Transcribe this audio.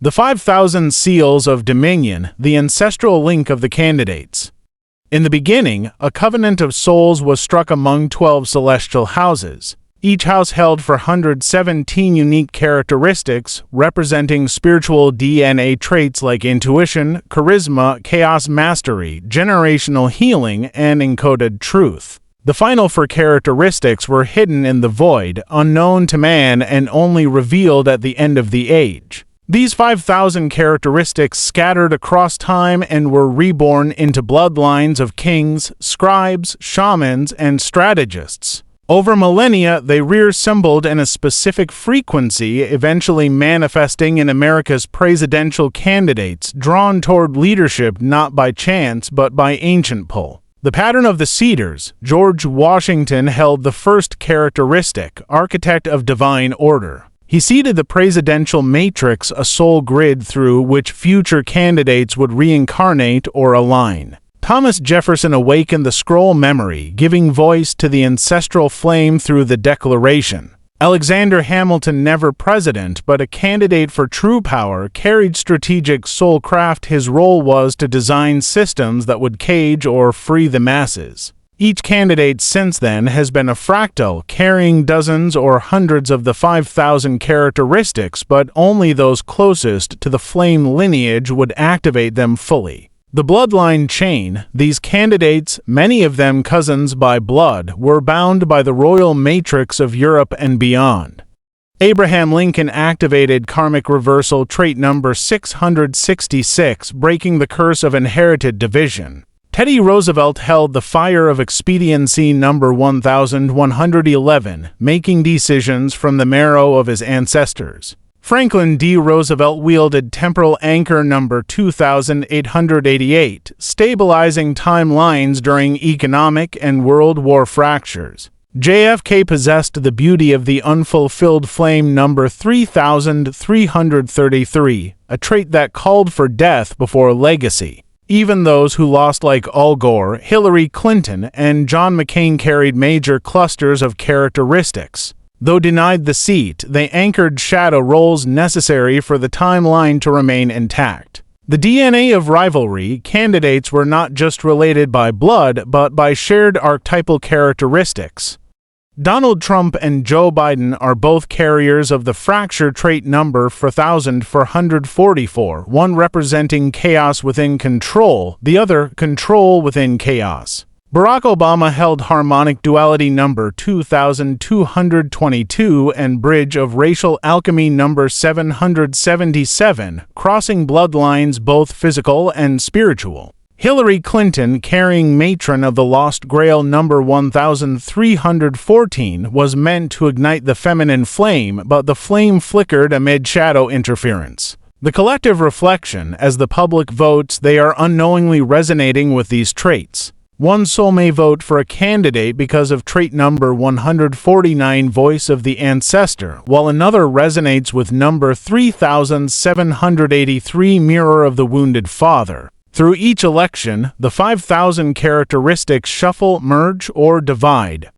The 5,000 Seals of Dominion, the ancestral link of the candidates. In the beginning, a covenant of souls was struck among 12 celestial houses. Each house held for 117 unique characteristics, representing spiritual DNA traits like intuition, charisma, chaos mastery, generational healing, and encoded truth. The final 4 characteristics were hidden in the void, unknown to man, and only revealed at the end of the age. These 5,000 characteristics scattered across time and were reborn into bloodlines of kings, scribes, shamans, and strategists. Over millennia, they reassembled in a specific frequency, eventually manifesting in America's presidential candidates, drawn toward leadership not by chance but by ancient pull. The pattern of the Cedars. George Washington held the first characteristic, architect of divine order. He seeded the presidential matrix, a soul grid through which future candidates would reincarnate or align. Thomas Jefferson awakened the scroll memory, giving voice to the ancestral flame through the Declaration. Alexander Hamilton, never president but a candidate for true power, carried strategic soulcraft. His role was to design systems that would cage or free the masses. Each candidate since then has been a fractal, carrying dozens or hundreds of the 5,000 characteristics, but only those closest to the flame lineage would activate them fully. The bloodline chain. These candidates, many of them cousins by blood, were bound by the royal matrix of Europe and beyond. Abraham Lincoln activated karmic reversal trait number 666, breaking the curse of inherited division. Teddy Roosevelt held the fire of expediency number 1111, making decisions from the marrow of his ancestors. Franklin D. Roosevelt wielded temporal anchor number 2888, stabilizing timelines during economic and World War fractures. JFK possessed the beauty of the unfulfilled flame number 3333, a trait that called for death before legacy. Even those who lost, like Al Gore, Hillary Clinton, and John McCain, carried major clusters of characteristics. Though denied the seat, they anchored shadow roles necessary for the timeline to remain intact. The DNA of rivalry. Candidates were not just related by blood, but by shared archetypal characteristics. Donald Trump and Joe Biden are both carriers of the fracture trait number 4444, one representing chaos within control, the other control within chaos. Barack Obama held harmonic duality number 2222 and bridge of racial alchemy number 777, crossing bloodlines both physical and spiritual. Hillary Clinton, carrying matron of the Lost Grail number 1314, was meant to ignite the feminine flame, but the flame flickered amid shadow interference. The collective reflection. As the public votes, they are unknowingly resonating with these traits. One soul may vote for a candidate because of trait number 149, voice of the ancestor, while another resonates with number 3783, mirror of the wounded father. Through each election, the 5,000 characteristics shuffle, merge, or divide.